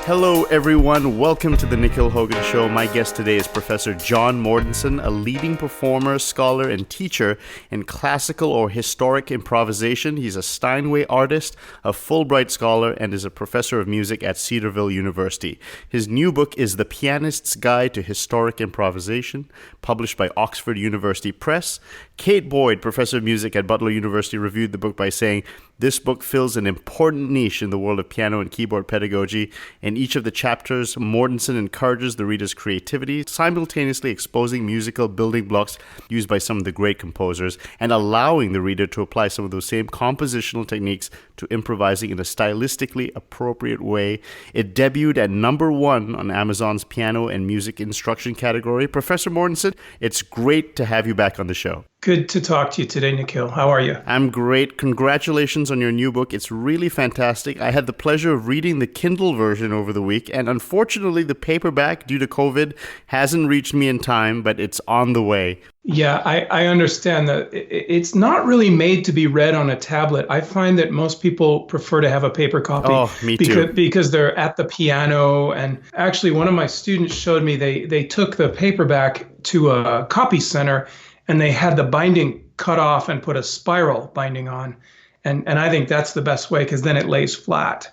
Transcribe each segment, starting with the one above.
Hello everyone, welcome to the Nikhil Hogan Show. My guest today is Professor John Mortensen, a leading performer, scholar, and teacher in classical or historic improvisation. He's a Steinway artist, a Fulbright scholar, and is a professor of music at Cedarville University. His new book is The Pianist's Guide to Historic Improvisation, published by Oxford University Press. Kate Boyd, professor of music at Butler University, reviewed the book by saying, "This book fills an important niche in the world of piano and keyboard pedagogy. In each of the chapters, Mortensen encourages the reader's creativity, simultaneously exposing musical building blocks used by some of the great composers and allowing the reader to apply some of those same compositional techniques to improvising in a stylistically appropriate way." It debuted at number 1 on Amazon's piano and music instruction category. Professor Mortensen, it's great to have you back on the show. Good to talk to you today, Nikhil. How are you? I'm great. Congratulations on your new book. It's really fantastic. I had the pleasure of reading the Kindle version over the week, and unfortunately, the paperback, due to COVID, hasn't reached me in time, but it's on the way. Yeah, I understand that it's not really made to be read on a tablet. I find that most people prefer to have a paper copy. Oh, me too. Because they're at the piano. And actually, one of my students showed me they took the paperback to a copy center and they had the binding cut off and put a spiral binding on. And I think that's the best way because then it lays flat.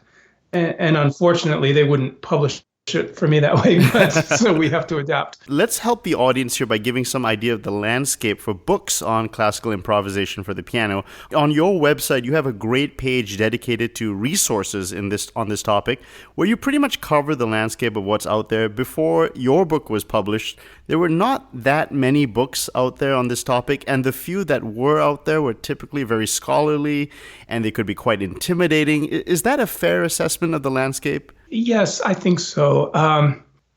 And unfortunately, they wouldn't publish it for me that way, but so we have to adapt. Let's help the audience here by giving some idea of the landscape for books on classical improvisation for the piano. On your website, you have a great page dedicated to resources on this topic, where you pretty much cover the landscape of what's out there. Before your book was published, there were not that many books out there on this topic, and the few that were out there were typically very scholarly, and they could be quite intimidating. Is that a fair assessment of the landscape? Yes, I think so.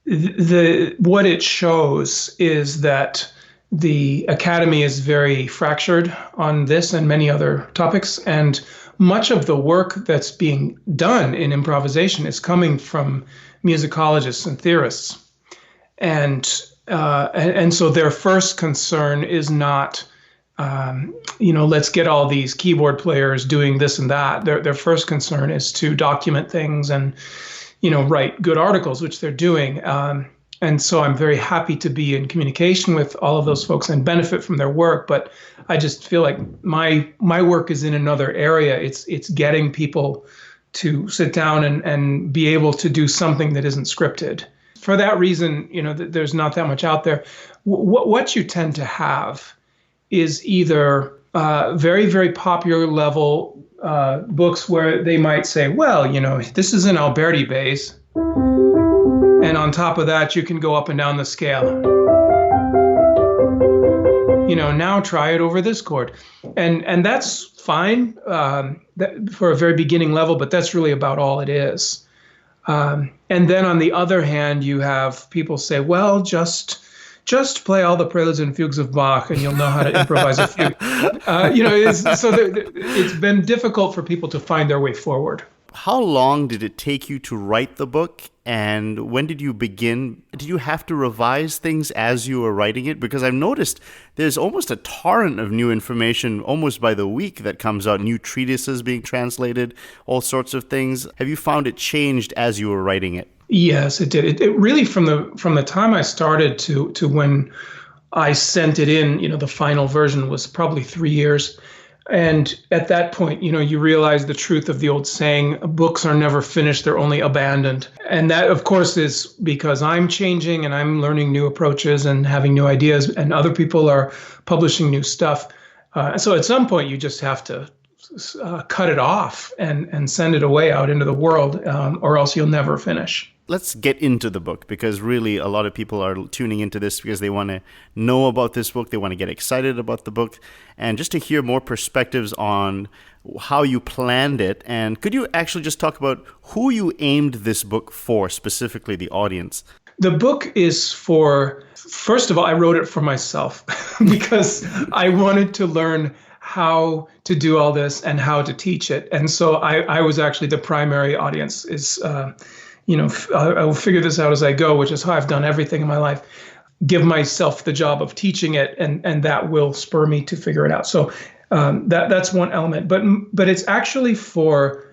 What it shows is that the academy is very fractured on this and many other topics, and much of the work that's being done in improvisation is coming from musicologists and theorists, and so their first concern is not, let's get all these keyboard players doing this and that. Their first concern is to document things and write good articles, which they're doing. And so I'm very happy to be in communication with all of those folks and benefit from their work. But I just feel like my work is in another area. It's getting people to sit down and be able to do something that isn't scripted. For that reason, there's not that much out there. What you tend to have is either very, very popular level books where they might say, well, this is an Alberti bass, and on top of that, you can go up and down the scale. Now try it over this chord. And that's fine for a very beginning level, but that's really about all it is. And then on the other hand, you have people say, well, just play all the preludes and fugues of Bach, and you'll know how to improvise a fugue. It's been difficult for people to find their way forward. How long did it take you to write the book, and when did you begin? Did you have to revise things as you were writing it? Because I've noticed there's almost a torrent of new information almost by the week that comes out, new treatises being translated, all sorts of things. Have you found it changed as you were writing it? Yes, it did. It really, from the time I started to when I sent it in, the final version was probably 3 years. And at that point, you realize the truth of the old saying, books are never finished, they're only abandoned. And that, of course, is because I'm changing and I'm learning new approaches and having new ideas, and other people are publishing new stuff. So at some point, you just have to cut it off and send it away out into the world, or else you'll never finish. Let's get into the book, because really a lot of people are tuning into this because they want to know about this book. They want to get excited about the book, and just to hear more perspectives on how you planned it. And could you actually just talk about who you aimed this book for, specifically the audience? The book is first of all, I wrote it for myself because I wanted to learn how to do all this and how to teach it. And so I was actually the primary audience I will figure this out as I go, which is how I've done everything in my life. Give myself the job of teaching it, and that will spur me to figure it out. So that's one element. But it's actually for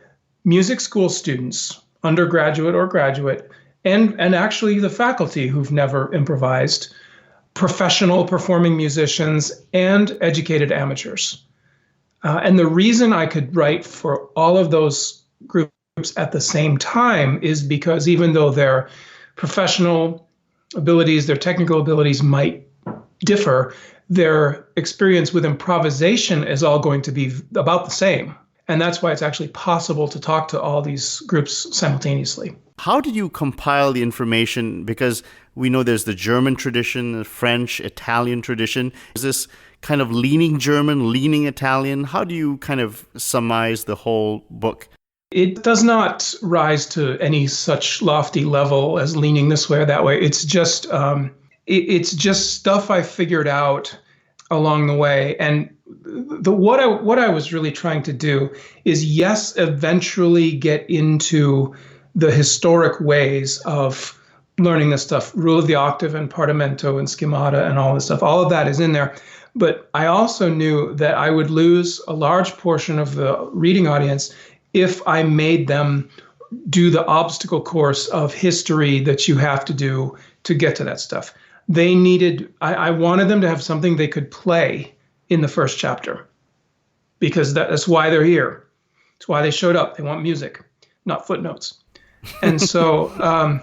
music school students undergraduate or graduate, and actually the faculty who've never improvised, professional performing musicians, and educated amateurs. And the reason I could write for all of those groups at the same time is because even though their professional abilities, their technical abilities might differ, their experience with improvisation is all going to be about the same. And that's why it's actually possible to talk to all these groups simultaneously. How did you compile the information? Because we know there's the German tradition, the French, Italian tradition. Is this kind of leaning German, leaning Italian? How do you kind of surmise the whole book? It does not rise to any such lofty level as leaning this way or that way. It's just stuff I figured out along the way. And what I was really trying to do is, yes, eventually get into the historic ways of learning this stuff, Rule of the Octave and Partimento and Schemata and all this stuff. All of that is in there. But I also knew that I would lose a large portion of the reading audience if I made them do the obstacle course of history that you have to do to get to that stuff. I wanted them to have something they could play in the first chapter, because that's why they're here. It's why they showed up. They want music, not footnotes. And so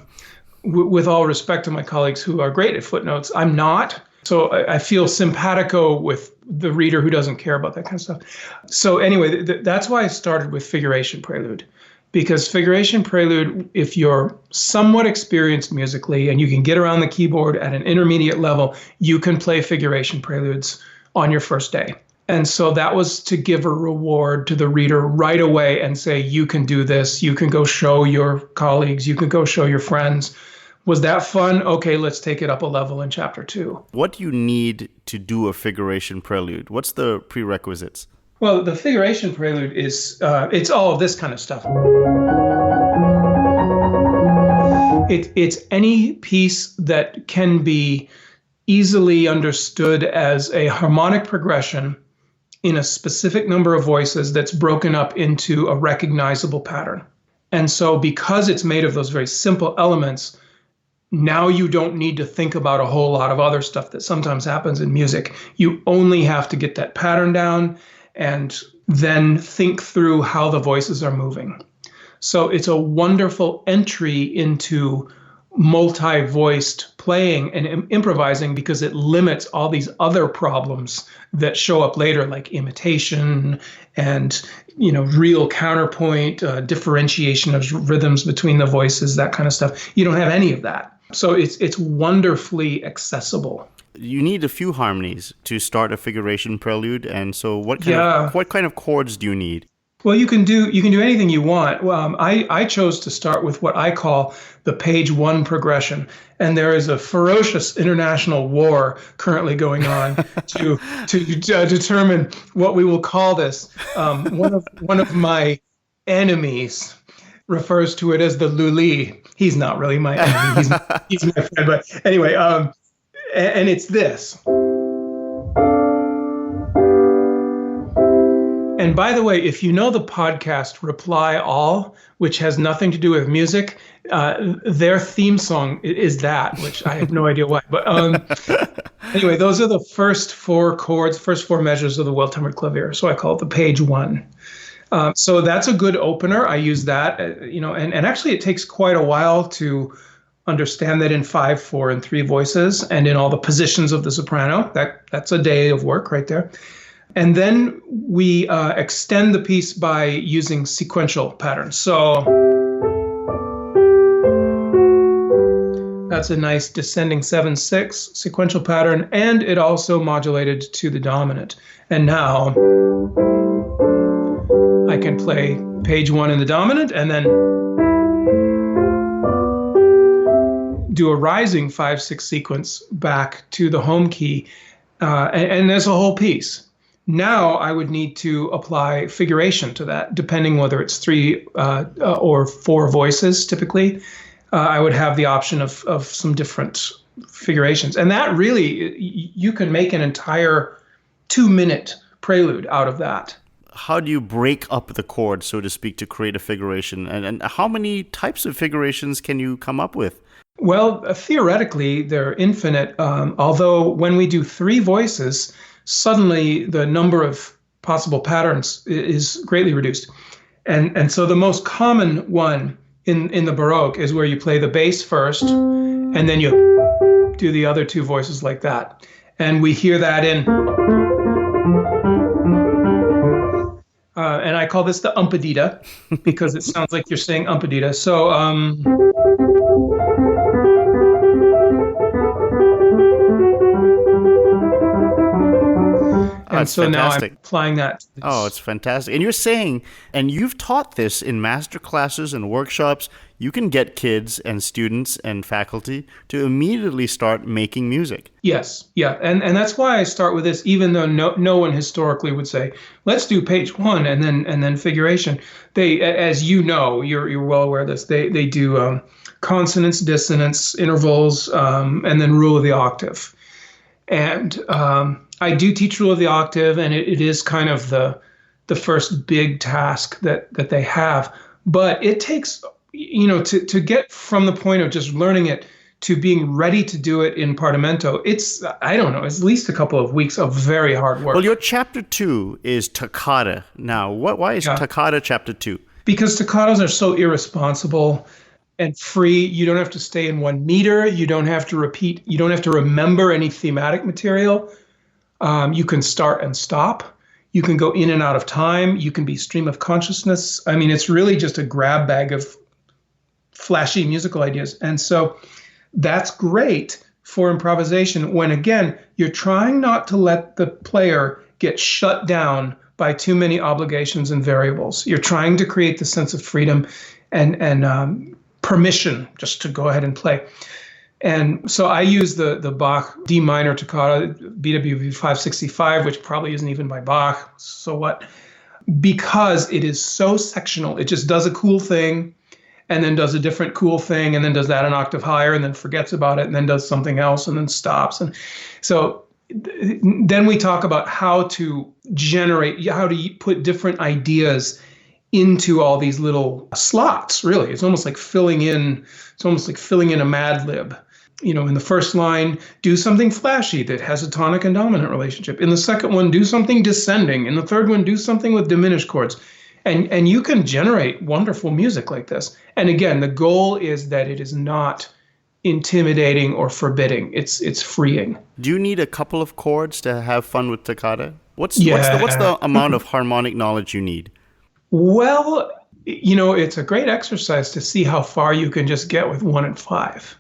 with all respect to my colleagues who are great at footnotes, I'm not. So I feel simpatico with the reader who doesn't care about that kind of stuff. So anyway, that's why I started with figuration prelude, because figuration prelude, if you're somewhat experienced musically and you can get around the keyboard at an intermediate level, you can play figuration preludes on your first day. And so that was to give a reward to the reader right away and say, you can do this. You can go show your colleagues. You can go show your friends. Was that fun? Okay, let's take it up a level in chapter 2. What do you need to do a figuration prelude? What's the prerequisites? Well, the figuration prelude is, it's all of this kind of stuff. It's any piece that can be easily understood as a harmonic progression in a specific number of voices that's broken up into a recognizable pattern. And so because it's made of those very simple elements, now you don't need to think about a whole lot of other stuff that sometimes happens in music. You only have to get that pattern down and then think through how the voices are moving. So it's a wonderful entry into multi-voiced playing and improvising, because it limits all these other problems that show up later, like imitation and real counterpoint, differentiation of rhythms between the voices, that kind of stuff. You don't have any of that. So it's wonderfully accessible. You need a few harmonies to start a figuration prelude, and so what kind of chords do you need? Well, you can do anything you want. I chose to start with what I call the page 1 progression, and there is a ferocious international war currently going on to determine what we will call this. One of my enemies refers to it as the Luli. He's not really my enemy. He's my friend. But anyway, and it's this. And by the way, if you know the podcast Reply All, which has nothing to do with music, their theme song is that, which I have no idea why. But anyway, those are the first 4 chords, first 4 measures of the well-tempered clavier. So I call it the page 1. So that's a good opener. I use that, and actually it takes quite a while to understand that in 5, 4, and 3 voices and in all the positions of the soprano. That's a day of work right there. And then we extend the piece by using sequential patterns. So that's a nice descending 7/6 sequential pattern, and it also modulated to the dominant. And now I can play page 1 in the dominant and then do a rising 5/6 sequence back to the home key, and there's a whole piece. Now I would need to apply figuration to that, depending whether it's 3 or 4 voices. Typically, I would have the option of some different figurations, and that really, you can make an entire 2-minute prelude out of that. how do you break up the chord, so to speak, to create a figuration? And how many types of figurations can you come up with? Well, theoretically, they're infinite, although when we do three voices, suddenly the number of possible patterns is greatly reduced. And so the most common one in the Baroque is where you play the bass first, and then you do the other two voices like that. And we hear that in, and I call this the umpadita because it sounds like you're saying umpadita. So, and so fantastic. Now I'm applying that. Oh, it's fantastic. And you're saying, and you've taught this in master classes and workshops, you can get kids and students and faculty to immediately start making music. Yes, yeah. And that's why I start with this, even though no one historically would say, let's do page one and then figuration. They, as you know, you're well aware of this, they do consonants, dissonance, intervals, and then rule of the octave. And I do teach rule of the octave, and it is kind of the first big task that they have. But it takes, to get from the point of just learning it to being ready to do it in Partimento, it's, I don't know, it's at least a couple of weeks of very hard work. Well, your chapter 2 is Toccata. Now, why is Toccata chapter 2? Because toccatas are so irresponsible and free. You don't have to stay in one meter. You don't have to repeat. You don't have to remember any thematic material. You can start and stop. You can go in and out of time. You can be stream of consciousness. I mean, it's really just a grab bag of flashy musical ideas. And so that's great for improvisation when, again, you're trying not to let the player get shut down by too many obligations and variables. You're trying to create the sense of freedom and permission just to go ahead and play. And so I use the Bach D minor toccata, BWV 565, which probably isn't even by Bach, so what? Because it is so sectional. It just does a cool thing and then does a different cool thing and then does that an octave higher and then forgets about it and then does something else and then stops. And so then we talk about how to put different ideas into all these little slots, really. It's almost like filling in a Mad Lib. In the first line, do something flashy that has a tonic and dominant relationship. In the second one, do something descending. In the third one, do something with diminished chords. And you can generate wonderful music like this. And again, the goal is that it is not intimidating or forbidding. It's freeing. Do you need a couple of chords to have fun with toccata? What's the amount of harmonic knowledge you need? Well, it's a great exercise to see how far you can just get with 1 and 5.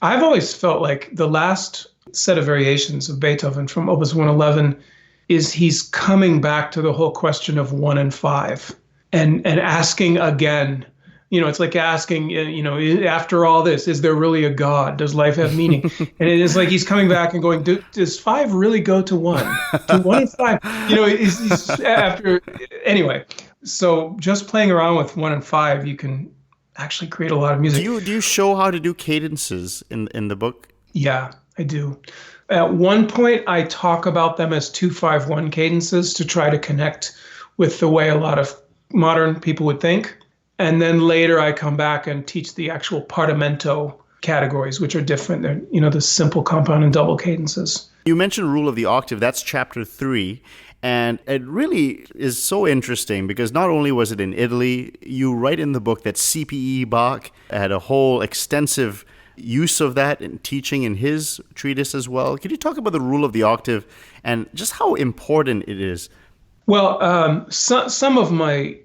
I've always felt like the last set of variations of Beethoven from Opus 111 is he's coming back to the whole question of 1 and 5 and asking again. It's like asking, after all this, is there really a God? Does life have meaning? And it is like he's coming back and going, does 5 really go to 1? Do 1 and 5? He's after, anyway. So just playing around with 1 and 5, you can actually create a lot of music. Do you show how to do cadences in the book? Yeah, I do. At one point, I talk about them as 2-5-1 cadences to try to connect with the way a lot of modern people would think. And then later I come back and teach the actual Partimento categories, which are different. They're, the simple compound and double cadences. You mentioned Rule of the Octave. That's chapter 3. And it really is so interesting because not only was it in Italy, you write in the book that CPE Bach had a whole extensive use of that in teaching in his treatise as well. Could you talk about the Rule of the Octave and just how important it is? Well, some of my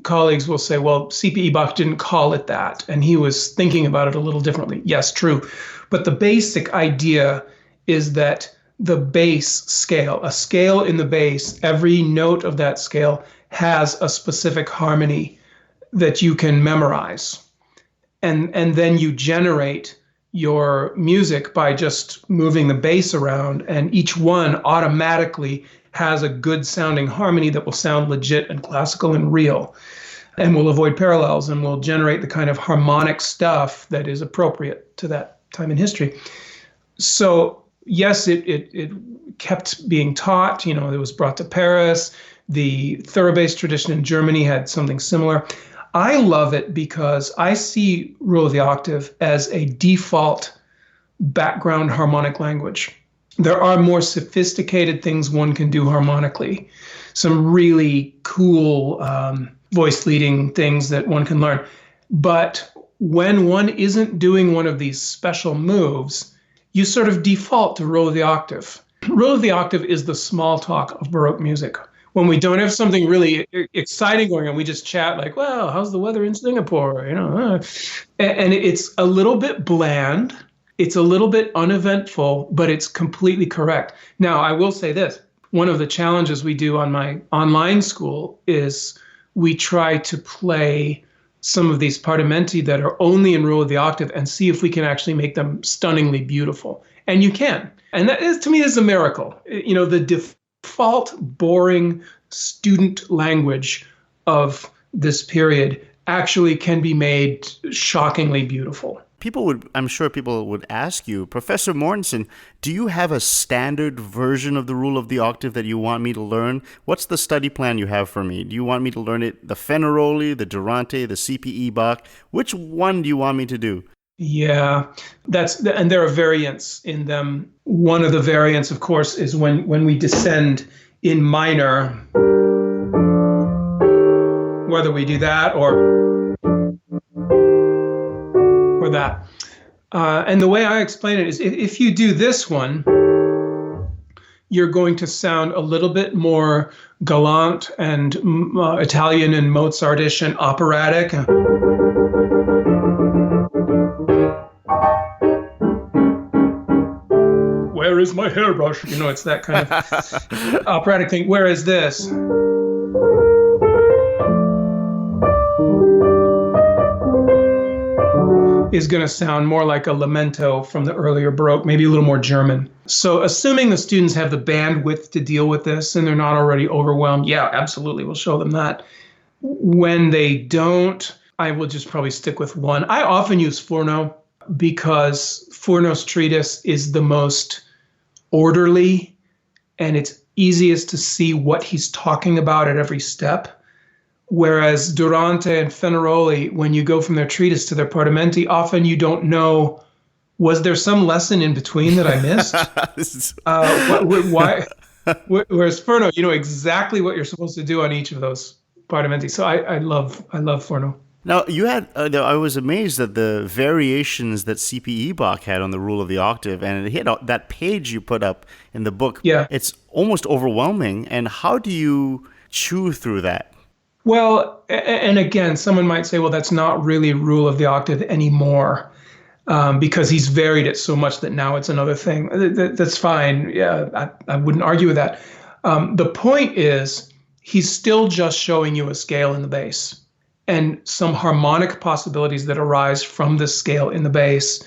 colleagues will say, well, CPE Bach didn't call it that, and he was thinking about it a little differently. Yes, true. But the basic idea is that the bass scale, a scale in the bass, every note of that scale has a specific harmony that you can memorize. And then you generate your music by just moving the bass around, and each one automatically has a good sounding harmony that will sound legit and classical and real, and will avoid parallels and will generate the kind of harmonic stuff that is appropriate to that time in history. So yes, it kept being taught. It was brought to Paris. The thorough bass tradition in Germany had something similar. I love it because I see Rule of the Octave as a default background harmonic language. There are more sophisticated things one can do harmonically, some really cool voice leading things that one can learn. But when one isn't doing one of these special moves, you sort of default to Rule of the Octave. Rule of the Octave is the small talk of Baroque music. When we don't have something really exciting going on, we just chat like, well, how's the weather in Singapore? And it's a little bit bland. It's a little bit uneventful, but it's completely correct. Now, I will say this. One of the challenges we do on my online school is we try to play some of these Partimenti that are only in Rule of the Octave and see if we can actually make them stunningly beautiful. And you can. And that is, to me, is a miracle. The default, boring student language of this period actually can be made shockingly beautiful. I'm sure people would ask you, Professor Mortensen, do you have a standard version of the Rule of the Octave that you want me to learn? What's the study plan you have for me? Do you want me to learn it, the Fenaroli, the Durante, the CPE Bach? Which one do you want me to do? Yeah, and there are variants in them. One of the variants, of course, is when we descend in minor, whether we do that or that. And the way I explain it is if you do this one, you're going to sound a little bit more galant and Italian and Mozartish and operatic. Where is my hairbrush? It's that kind of operatic thing. Whereas this is going to sound more like a lamento from the earlier Baroque, maybe a little more German. So assuming the students have the bandwidth to deal with this and they're not already overwhelmed, yeah, absolutely, we'll show them that. When they don't, I will just probably stick with one. I often use Fourneau because Fourneau's treatise is the most orderly and it's easiest to see what he's talking about at every step. Whereas Durante and Fenaroli, when you go from their treatise to their Partimenti, often you don't know, was there some lesson in between that I missed? Why? Whereas Fourneau, you know exactly what you're supposed to do on each of those Partimenti. So I love Fourneau. Now, you had, I was amazed at the variations that CPE Bach had on the Rule of the Octave, and it hit that page you put up in the book. Yeah. It's almost overwhelming. And how do you chew through that? Well, and again, someone might say, well, that's not really Rule of the Octave anymore, because he's varied it so much that now it's another thing. That's fine. Yeah, I wouldn't argue with that. The point is, he's still just showing you a scale in the bass and some harmonic possibilities that arise from this scale in the bass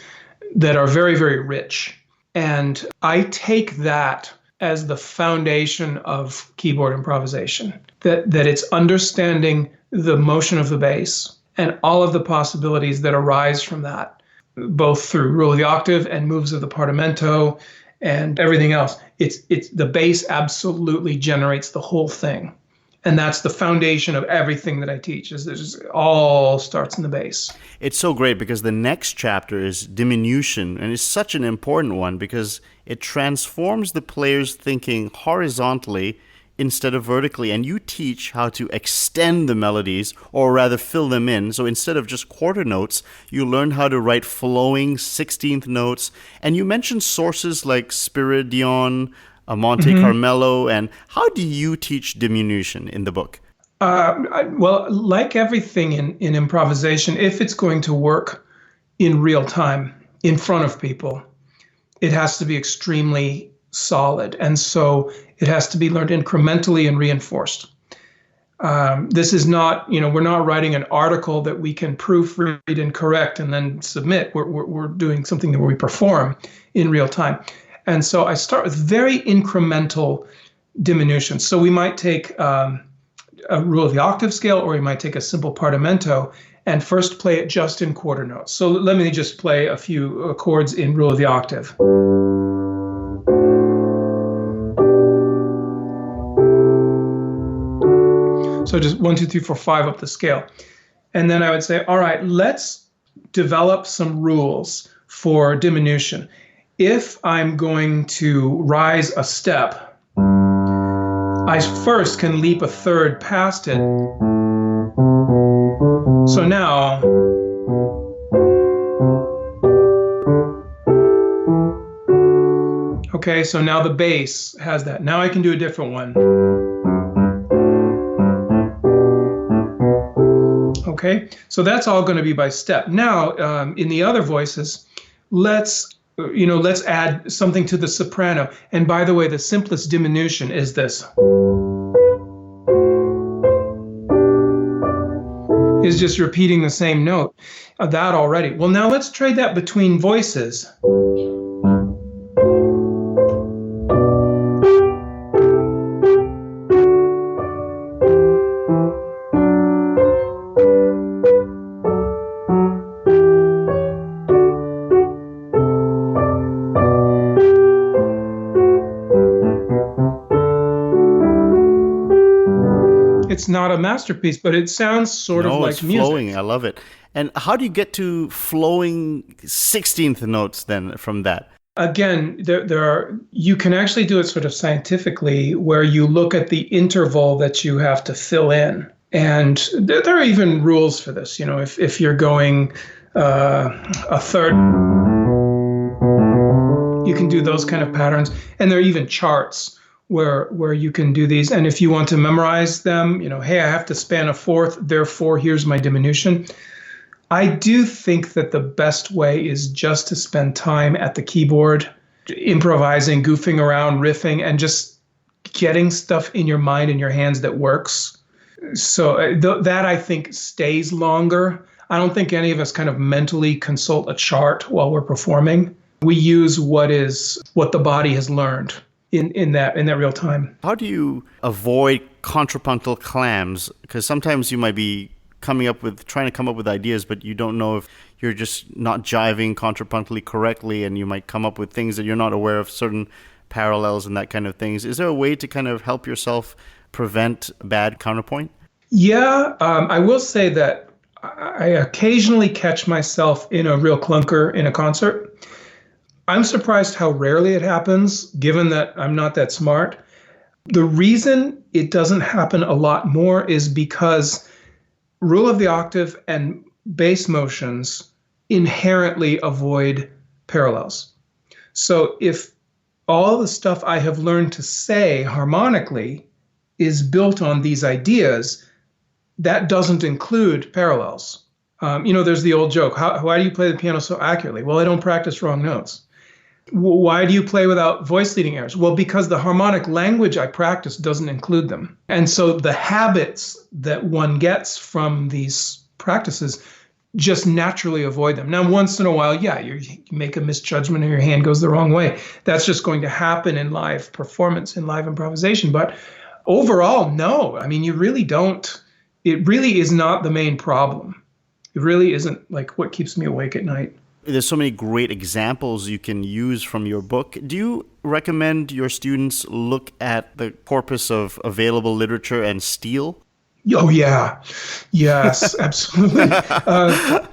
that are very, very rich. And I take that as the foundation of keyboard improvisation, that it's understanding the motion of the bass and all of the possibilities that arise from that, both through Rule of the Octave and moves of the Partimento and everything else. It's the bass absolutely generates the whole thing. And that's the foundation of everything that I teach, is it all starts in the bass. It's so great because the next chapter is Diminution, and it's such an important one because it transforms the player's thinking horizontally instead of vertically. And you teach how to extend the melodies, or rather fill them in. So instead of just quarter notes, you learn how to write flowing 16th notes. And you mentioned sources like Spiridion, Monte Carmelo, and how do you teach diminution in the book? Well, like everything in improvisation, if it's going to work in real time, in front of people, it has to be extremely solid. And so it has to be learned incrementally and reinforced. This is not, we're not writing an article that we can proofread and correct and then submit. We're doing something where we perform in real time. And so I start with very incremental diminutions. So we might take a Rule of the Octave scale, or we might take a simple Partimento and first play it just in quarter notes. So let me just play a few chords in Rule of the Octave. So just 1, 2, 3, 4, 5 up the scale. And then I would say, all right, let's develop some rules for diminution. If I'm going to rise a step, I first can leap a third past it. So now, okay, so now the bass has that. Now I can do a different one. Okay, so that's all going to be by step. Now, in the other voices, let's add something to the soprano. And by the way, the simplest diminution is this. Is just repeating the same note. That already. Well, now let's trade that between voices. It's not a masterpiece, but it sounds sort of like it's music. Flowing. I love it. And how do you get to flowing 16th notes then from that? Again, you can actually do it sort of scientifically, where you look at the interval that you have to fill in. And there are even rules for this. If you're going a third, you can do those kind of patterns. And there are even charts where you can do these. And if you want to memorize them, hey, I have to span a fourth, therefore here's my diminution. I do think that the best way is just to spend time at the keyboard, improvising, goofing around, riffing, and just getting stuff in your mind and your hands that works. So that I think stays longer. I don't think any of us kind of mentally consult a chart while we're performing. We use what the body has learned in that real time. How do you avoid contrapuntal clams? Because sometimes you might be trying to come up with ideas, but you don't know if you're just not jiving contrapuntally correctly, and you might come up with things that you're not aware of, certain parallels and that kind of things. Is there a way to kind of help yourself prevent bad counterpoint? Yeah, I will say that I occasionally catch myself in a real clunker in a concert. I'm surprised how rarely it happens, given that I'm not that smart. The reason it doesn't happen a lot more is because rule of the octave and bass motions inherently avoid parallels. So if all the stuff I have learned to say harmonically is built on these ideas, that doesn't include parallels. There's the old joke, why do you play the piano so accurately? Well, I don't practice wrong notes. Why do you play without voice leading errors? Well, because the harmonic language I practice doesn't include them. And so the habits that one gets from these practices just naturally avoid them. Now, once in a while, you make a misjudgment and your hand goes the wrong way. That's just going to happen in live performance, in live improvisation. But overall, no. I mean, you really don't. It really is not the main problem. It really isn't like what keeps me awake at night. There's so many great examples you can use from your book. Do you recommend your students look at the corpus of available literature and steal? Oh, yeah. Yes, absolutely. I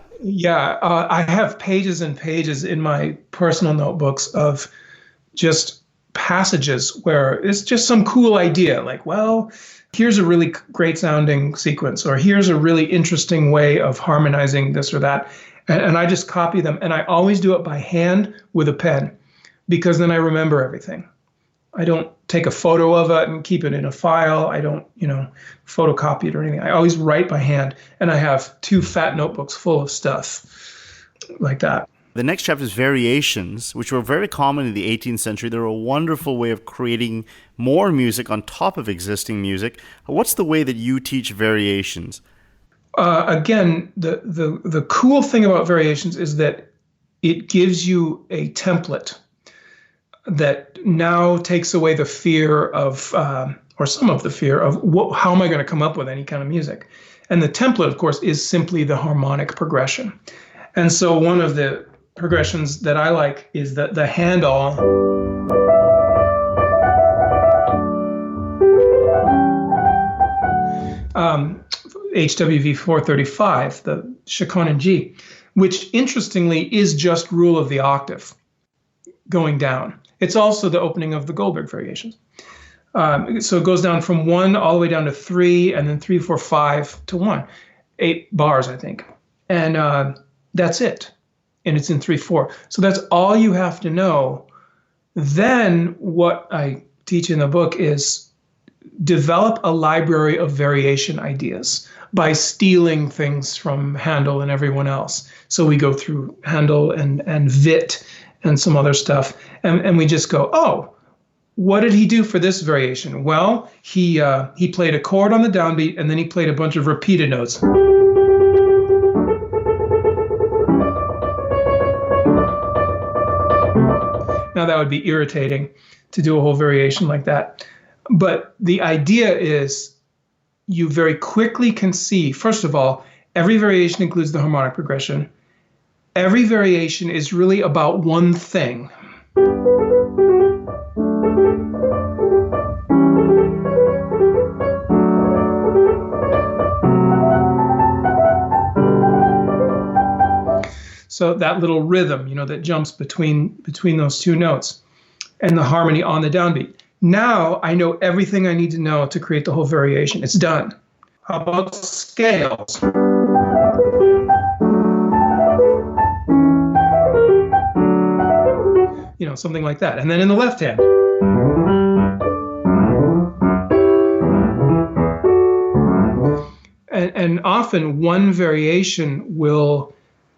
have pages and pages in my personal notebooks of just passages where it's just some cool idea, like, well, here's a really great sounding sequence, or here's a really interesting way of harmonizing this or that. And I just copy them. And I always do it by hand with a pen, because then I remember everything. I don't take a photo of it and keep it in a file. I don't, photocopy it or anything. I always write by hand. And I have 2 fat notebooks full of stuff like that. The next chapter is variations, which were very common in the 18th century. They're a wonderful way of creating more music on top of existing music. What's the way that you teach variations? Again, the cool thing about variations is that it gives you a template that now takes away the fear of, or some of the fear of, how am I going to come up with any kind of music? And the template, of course, is simply the harmonic progression. And so one of the progressions that I like is the hand-all. HWV 435, the chaconne in G, which interestingly is just rule of the octave going down. It's also the opening of the Goldberg variations. So it goes down from 1 all the way down to 3, and then 3, 4, 5 to 1. 8 bars, I think. And that's it. And it's in 3/4. So that's all you have to know. Then what I teach in the book is develop a library of variation ideas by stealing things from Handel and everyone else. So we go through Handel and Witt and some other stuff, and we just go, oh, what did he do for this variation? Well, he played a chord on the downbeat, and then he played a bunch of repeated notes. Now that would be irritating to do a whole variation like that. But the idea is you very quickly can see, first of all, every variation includes the harmonic progression. Every variation is really about one thing. So that little rhythm, that jumps between those two notes, and the harmony on the downbeat. Now I know everything I need to know to create the whole variation. It's done. How about scales? Something like that. And then in the left hand. And often one variation will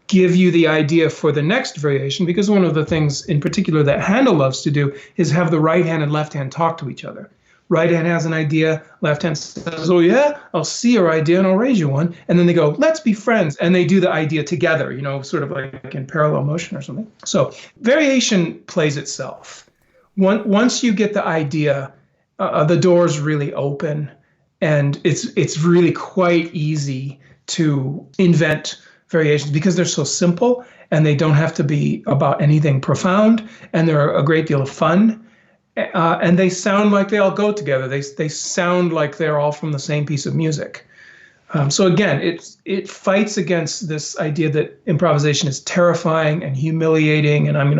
give you the idea for the next variation, because one of the things in particular that Handel loves to do is have the right hand and left hand talk to each other. Right hand has an idea, left hand says, oh yeah, I'll see your idea and I'll raise you one. And then they go, let's be friends. And they do the idea together, sort of like in parallel motion or something. So variation plays itself. Once you get the idea, the doors really open, and it's really quite easy to invent variations because they're so simple and they don't have to be about anything profound, and they're a great deal of fun, and they sound like they all go together. They sound like they're all from the same piece of music. So again, it fights against this idea that improvisation is terrifying and humiliating, and I'm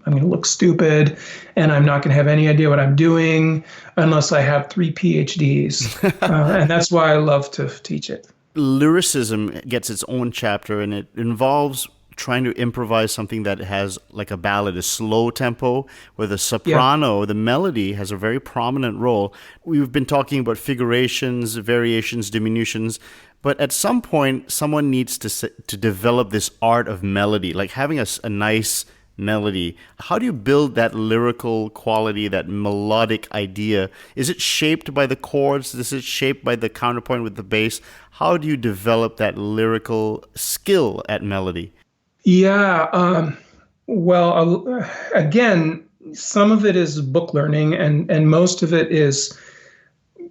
gonna look stupid, and I'm not gonna have any idea what I'm doing unless I have 3 PhDs, and that's why I love to teach it. Lyricism gets its own chapter, and it involves trying to improvise something that has like a ballad, a slow tempo, where the soprano, the melody, has a very prominent role. We've been talking about figurations, variations, diminutions, but at some point, someone needs to develop this art of melody, like having a nice melody. How do you build that lyrical quality, that melodic idea? Is it shaped by the chords? Is it shaped by the counterpoint with the bass? How do you develop that lyrical skill at melody? Yeah, well, again, some of it is book learning, and most of it is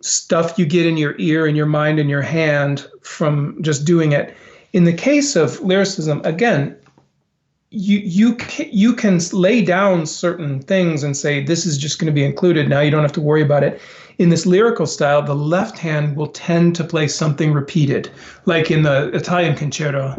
stuff you get in your ear and your mind and your hand from just doing it. In the case of lyricism, again, you can lay down certain things and say, this is just going to be included. Now you don't have to worry about it. In this lyrical style, the left hand will tend to play something repeated, like in the Italian concerto.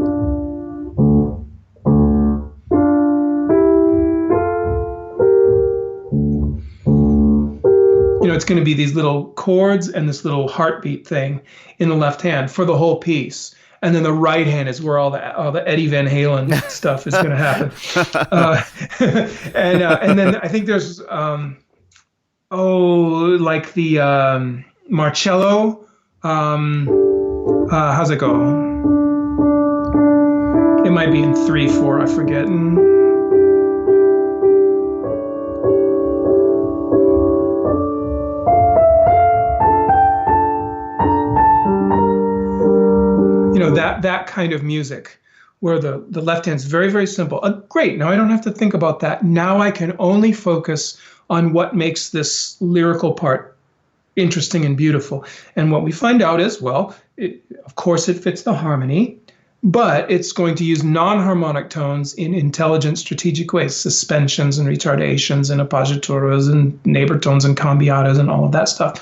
It's going to be these little chords and this little heartbeat thing in the left hand for the whole piece. And then the right hand is where all the Eddie Van Halen stuff is going to happen. And then I think there's like the Marcello. How's it go? It might be in 3/4. I forget. That kind of music where the left hand's very, very simple. Great, now I don't have to think about that. Now I can only focus on what makes this lyrical part interesting and beautiful. And what we find out is, of course it fits the harmony, but it's going to use non-harmonic tones in intelligent, strategic ways, suspensions and retardations and appoggiaturas and neighbor tones and cambiatas and all of that stuff.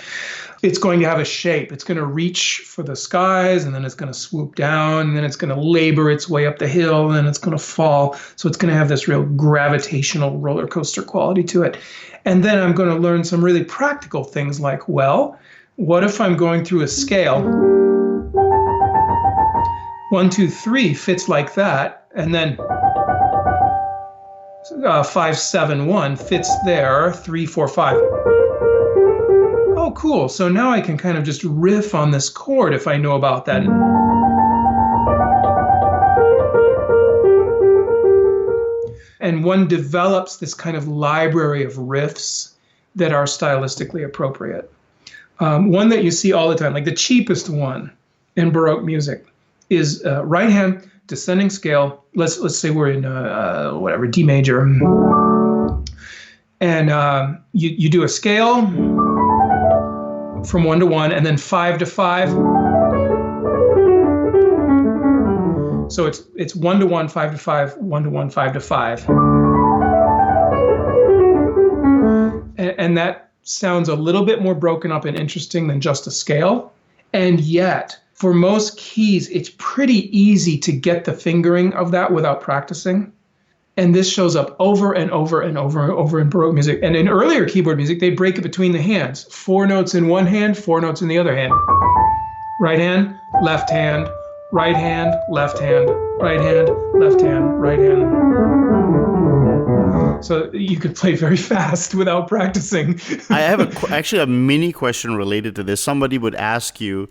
it's going to have a shape. It's going to reach for the skies, and then it's going to swoop down, and then it's going to labor its way up the hill, and then it's going to fall. So it's going to have this real gravitational roller coaster quality to it. And then I'm going to learn some really practical things like, well, what if I'm going through a scale? 1, 2, 3 fits like that, and then 5, 7, 1 fits there, 3, 4, 5. Oh, cool. So now I can kind of just riff on this chord if I know about that. And one develops this kind of library of riffs that are stylistically appropriate. One that you see all the time, like the cheapest one in Baroque music, is right hand descending scale. Let's say we're in whatever, D major, and you do a scale from 1 to 1, and then 5 to 5. So it's 1 to 1, 5 to 5, 1 to 1, 5 to 5, and that sounds a little bit more broken up and interesting than just a scale. And yet, for most keys, it's pretty easy to get the fingering of that without practicing. And this shows up over and over and over and over in Baroque music. And in earlier keyboard music, they break it between the hands. 4 notes in one hand, 4 notes in the other hand. Right hand, left hand, right hand, left hand, right hand, left hand, right hand. So you could play very fast without practicing. I have actually a mini question related to this. Somebody would ask you,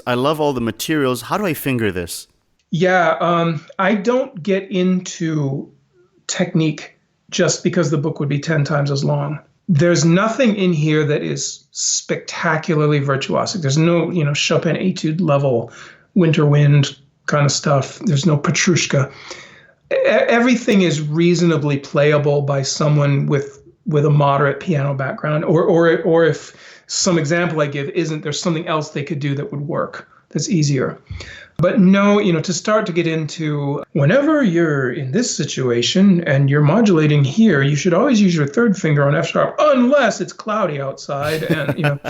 I love all the materials. How do I finger this? Yeah, I don't get into technique just because the book would be 10 times as long. There's nothing in here that is spectacularly virtuosic. There's no, Chopin etude level, Winter Wind kind of stuff. There's no Petrushka. Everything is reasonably playable by someone with a moderate piano background, or if some example I give isn't, there's something else they could do that would work that's easier. But no, to start to get into, whenever you're in this situation and you're modulating here, you should always use your third finger on F sharp, unless it's cloudy outside. And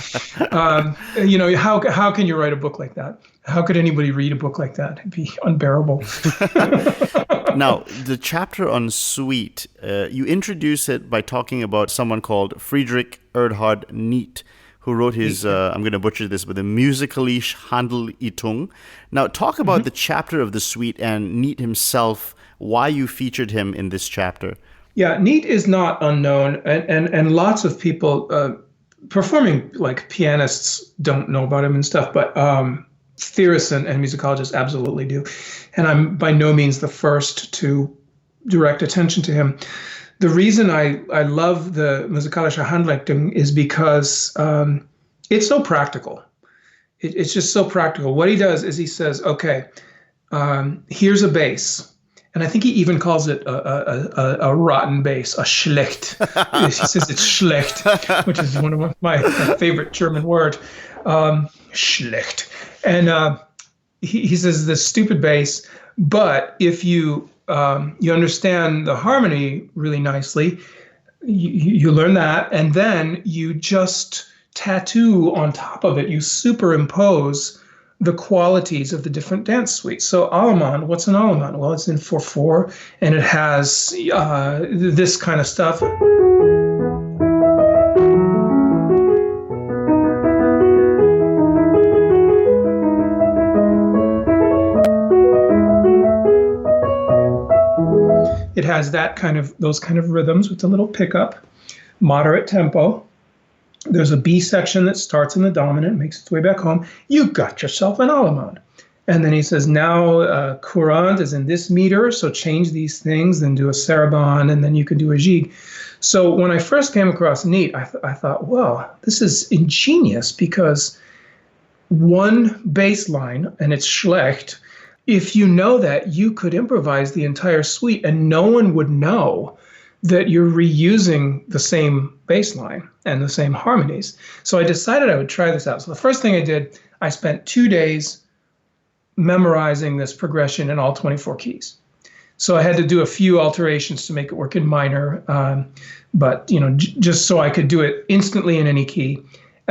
how can you write a book like that? How could anybody read a book like that? It'd be unbearable. Now, the chapter on suite, you introduce it by talking about someone called Friedrich Erhard Niedt, who wrote his, I'm going to butcher this, but the Musikalische Handleitung. Now, talk about the chapter of the suite and Niedt himself, why you featured him in this chapter. Yeah, Niedt is not unknown, and lots of people performing like pianists don't know about him and stuff, but theorists and musicologists absolutely do. And I'm by no means the first to direct attention to him. The reason I love the Musikalische Handleitung is because it's so practical. It's just so practical. What he does is he says, okay, here's a bass. And I think he even calls it a rotten bass, a schlecht. He says it's schlecht, which is one of my favorite German word, schlecht. And he says this stupid bass, but if you understand the harmony really nicely, you learn that, and then you just tattoo on top of it, you superimpose the qualities of the different dance suites. So Allemande, what's an Allemande? Well, it's in 4/4, and it has this kind of stuff. It has those kind of rhythms with a little pickup, moderate tempo. There's a B section that starts in the dominant, makes its way back home. You got yourself an Allemande. And then he says, now courant is in this meter, so change these things, then do a sarabande, and then you can do a gigue. So when I first came across Niedt, I thought, well, this is ingenious, because one bass line, and it's schlecht. If you know that, you could improvise the entire suite and no one would know that you're reusing the same bass line and the same harmonies. So I decided I would try this out. So the first thing I did, I spent 2 days memorizing this progression in all 24 keys. So I had to do a few alterations to make it work in minor, but just so I could do it instantly in any key.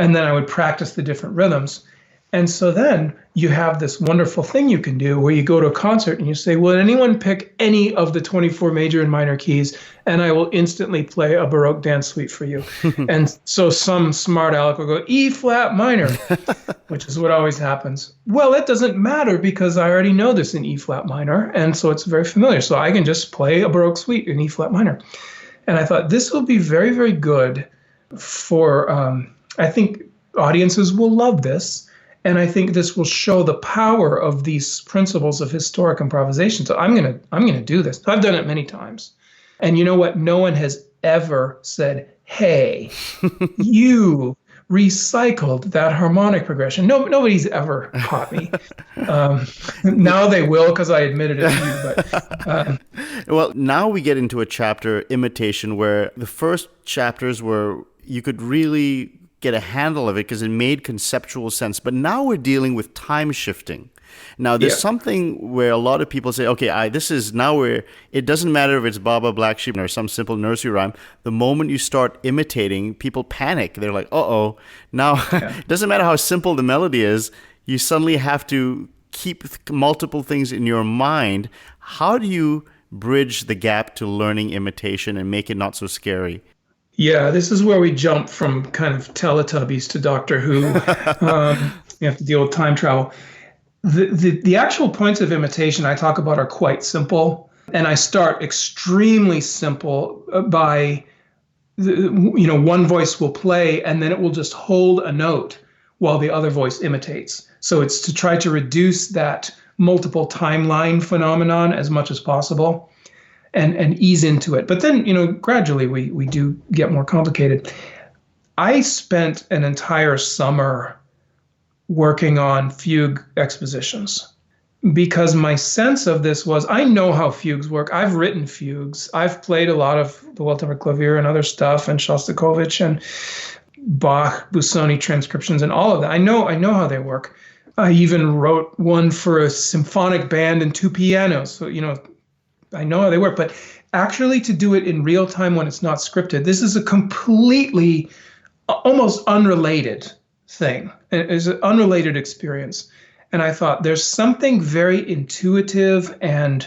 And then I would practice the different rhythms. And so then you have this wonderful thing you can do where you go to a concert and you say, will anyone pick any of the 24 major and minor keys? And I will instantly play a Baroque dance suite for you. And so some smart aleck will go E flat minor, which is what always happens. Well, it doesn't matter because I already know this in E flat minor. And so it's very familiar. So I can just play a Baroque suite in E flat minor. And I thought this will be very, very good for, I think audiences will love this. And I think this will show the power of these principles of historic improvisation. So I'm gonna do this. I've done it many times. And you know what? No one has ever said, hey, you recycled that harmonic progression. No, nobody's ever caught me. Now they will because I admitted it to you. But well, now we get into a chapter, Imitation, where the first chapters were you could really get a handle of it because it made conceptual sense. But now we're dealing with time shifting. Now, there's something where a lot of people say, okay, this is now where it doesn't matter if it's Baba Black Sheep or some simple nursery rhyme. The moment you start imitating, people panic. They're like, uh-oh. Now, it doesn't matter how simple the melody is. You suddenly have to keep multiple things in your mind. How do you bridge the gap to learning imitation and make it not so scary? Yeah, this is where we jump from kind of Teletubbies to Doctor Who. You have to deal with time travel. The actual points of imitation I talk about are quite simple, and I start extremely simple by, one voice will play, and then it will just hold a note while the other voice imitates. So it's to try to reduce that multiple timeline phenomenon as much as possible. And ease into it. But then, gradually we do get more complicated. I spent an entire summer working on fugue expositions because my sense of this was I know how fugues work. I've written fugues. I've played a lot of the Waldtemmer clavier and other stuff and Shostakovich and Bach, Busoni transcriptions and all of that. I know how they work. I even wrote one for a symphonic band and 2 pianos. So, I know how they work, but actually to do it in real time when it's not scripted, this is a completely, almost unrelated thing. It's an unrelated experience. And I thought there's something very intuitive and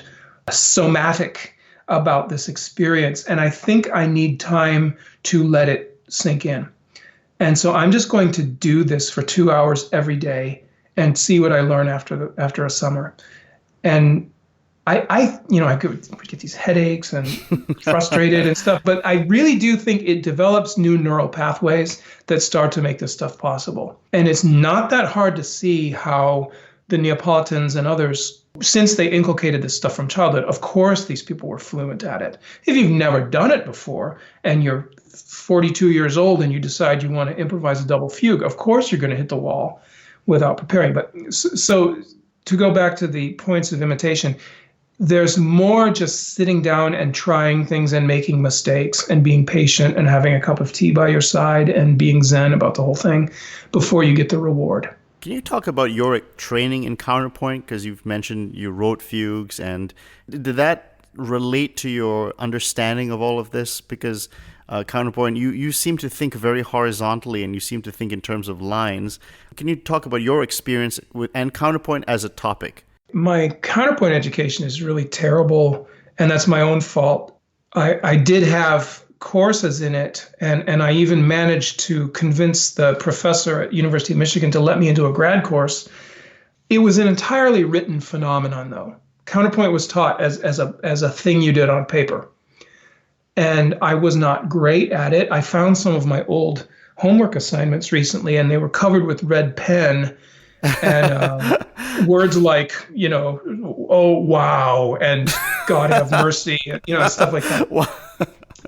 somatic about this experience. And I think I need time to let it sink in. And so I'm just going to do this for 2 hours every day and see what I learn after a summer. And I could get these headaches and frustrated and stuff, but I really do think it develops new neural pathways that start to make this stuff possible. And it's not that hard to see how the Neapolitans and others, since they inculcated this stuff from childhood, of course these people were fluent at it. If you've never done it before and you're 42 years old and you decide you want to improvise a double fugue, of course you're going to hit the wall without preparing. But so to go back to the points of imitation, there's more just sitting down and trying things and making mistakes and being patient and having a cup of tea by your side and being zen about the whole thing before you get the reward. Can you talk about your training in counterpoint? Because you've mentioned you wrote fugues, and did that relate to your understanding of all of this? Because counterpoint, you seem to think very horizontally and you seem to think in terms of lines. Can you talk about your experience and counterpoint as a topic? My counterpoint education is really terrible, and that's my own fault. I did have courses in it, and I even managed to convince the professor at University of Michigan to let me into a grad course. It was an entirely written phenomenon, though. Counterpoint was taught as a thing you did on paper, and I was not great at it. I found some of my old homework assignments recently, and they were covered with red pen. And words like, oh, wow, and God have mercy, stuff like that. Wow.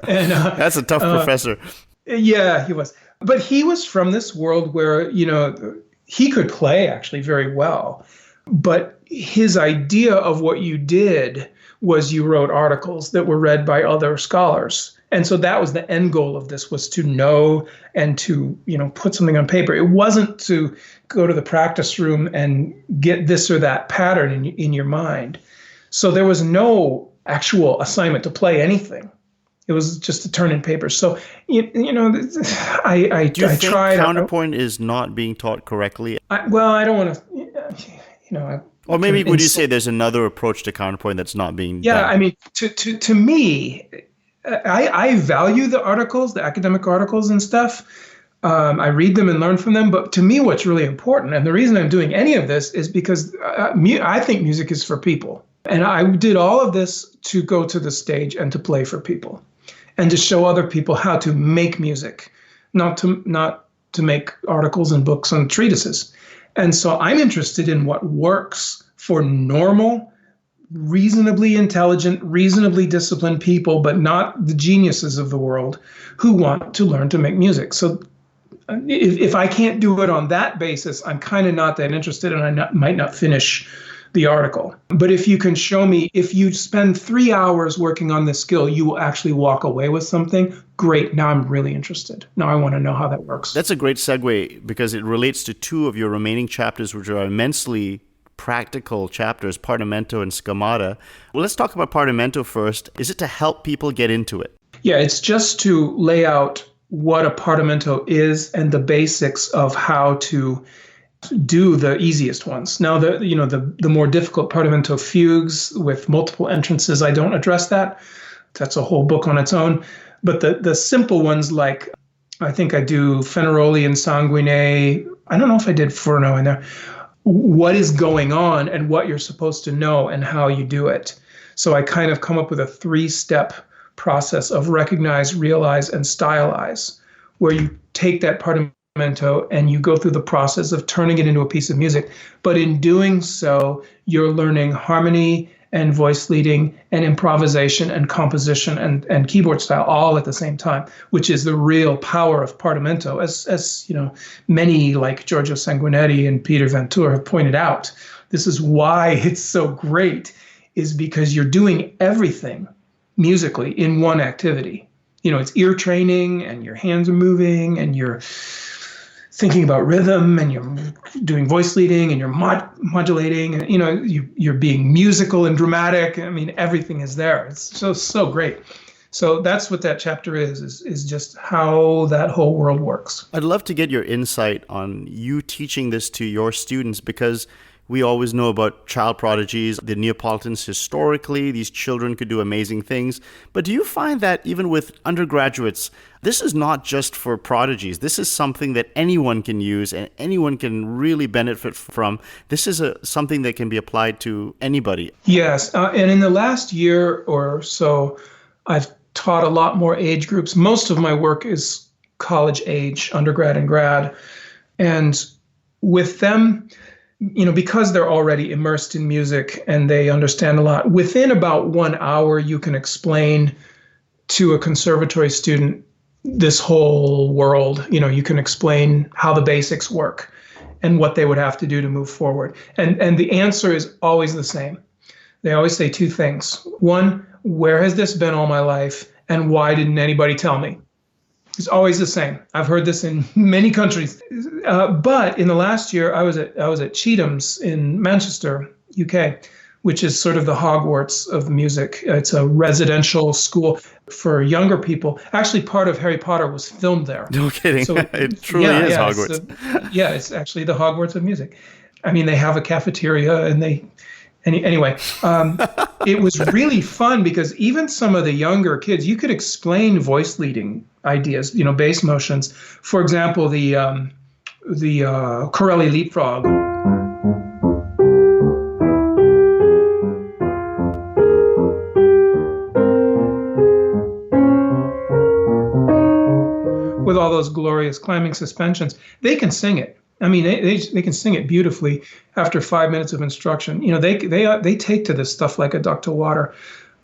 And that's a tough professor. Yeah, he was. But he was from this world where, he could play actually very well. But his idea of what you did was you wrote articles that were read by other scholars. And so that was the end goal of this, was to know and to, put something on paper. It wasn't to go to the practice room and get this or that pattern in your mind. So there was no actual assignment to play anything. It was just to turn in papers. So, I Do you think tried. counterpoint is not being taught correctly? I don't want to, Or maybe would you say there's another approach to counterpoint that's not being yeah, done? I mean, to me, I value the articles, the academic articles and stuff. I read them and learn from them. But to me, what's really important, and the reason I'm doing any of this is because I think music is for people. And I did all of this to go to the stage and to play for people and to show other people how to make music, not to make articles and books and treatises. And so I'm interested in what works for normal, reasonably intelligent, reasonably disciplined people, but not the geniuses of the world who want to learn to make music. So if I can't do it on that basis, I'm kind of not that interested, and I might not finish the article. But if you can show me, if you spend 3 hours working on this skill, you will actually walk away with something, great, now I'm really interested. Now I want to know how that works. That's a great segue because it relates to two of your remaining chapters, which are immensely practical chapters, Partimento and Schemata. Well, let's talk about Partimento first. Is it to help people get into it? Yeah, it's just to lay out what a Partimento is and the basics of how to do the easiest ones. Now, the more difficult Partimento fugues with multiple entrances, I don't address that. That's a whole book on its own. But the simple ones, like I think I do Fenaroli and Sanguine. I don't know if I did Furno in there. What is going on and what you're supposed to know and how you do it. So I kind of come up with a 3-step process of recognize, realize, and stylize, where you take that Partimento and you go through the process of turning it into a piece of music. But in doing so, you're learning harmony and voice leading and improvisation and composition and keyboard style all at the same time, which is the real power of Partimento, as many like Giorgio Sanguinetti and Peter Ventura have pointed out. This is why it's so great, is because you're doing everything musically in one activity. It's ear training, and your hands are moving, and you're thinking about rhythm, and you're doing voice leading, and you're modulating, and you're being musical and dramatic. I mean, everything is there. It's so great. So that's what that chapter is just how that whole world works. I'd love to get your insight on you teaching this to your students, because we always know about child prodigies, the Neapolitans historically. These children could do amazing things. But do you find that even with undergraduates, this is not just for prodigies? This is something that anyone can use and anyone can really benefit from. This is something that can be applied to anybody. Yes. And in the last year or so, I've taught a lot more age groups. Most of my work is college age, undergrad and grad. And with them, because they're already immersed in music and they understand a lot, within about 1 hour, you can explain to a conservatory student this whole world. You can explain how the basics work and what they would have to do to move forward. And the answer is always the same. They always say 2 things. 1, where has this been all my life? And why didn't anybody tell me? It's always the same. I've heard this in many countries. But in the last year, I was at Chetham's in Manchester, UK, which is sort of the Hogwarts of music. It's a residential school for younger people. Actually, part of Harry Potter was filmed there. No kidding. So, it truly is Hogwarts. It's actually the Hogwarts of music. I mean, they have a cafeteria and Anyway, it was really fun because even some of the younger kids, you could explain voice leading ideas, bass motions. For example, the Corelli leapfrog. With all those glorious climbing suspensions, they can sing it. I mean, they can sing it beautifully after 5 minutes of instruction. They take to this stuff like a duck to water.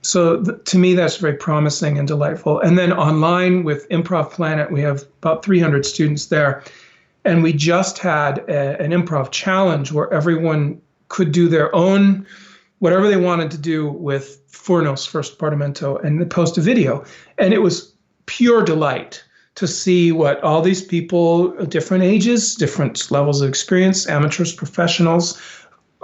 So to me, that's very promising and delightful. And then online with Improv Planet, we have about 300 students there. And we just had an improv challenge where everyone could do their own, whatever they wanted to do with Furno's first Partimento, and post a video. And it was pure delight to see what all these people, different ages, different levels of experience, amateurs, professionals,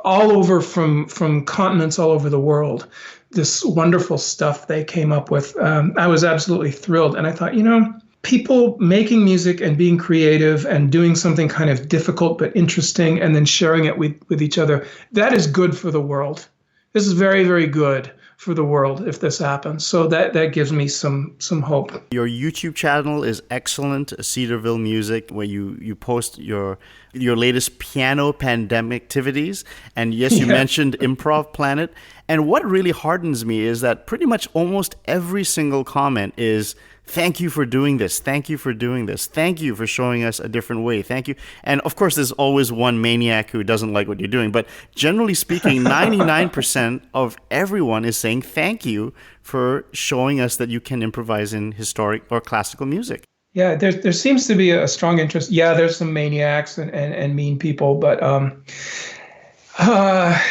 all over from continents all over the world, this wonderful stuff they came up with. I was absolutely thrilled. And I thought, you know, people making music and being creative and doing something kind of difficult but interesting and then sharing it with each other, that is good for the world. This is very, very good for the world if this happens. So that gives me some hope. Your YouTube channel is excellent, Cedarville Music, where you post your latest piano pandemic activities. And yes, you mentioned Improv Planet. And what really hardens me is that pretty much almost every single comment is, thank you for doing this. Thank you for doing this. Thank you for showing us a different way. Thank you. And of course, there's always one maniac who doesn't like what you're doing. But generally speaking, 99% of everyone is saying thank you for showing us that you can improvise in historic or classical music. Yeah, there seems to be a strong interest. Yeah, there's some maniacs and mean people, but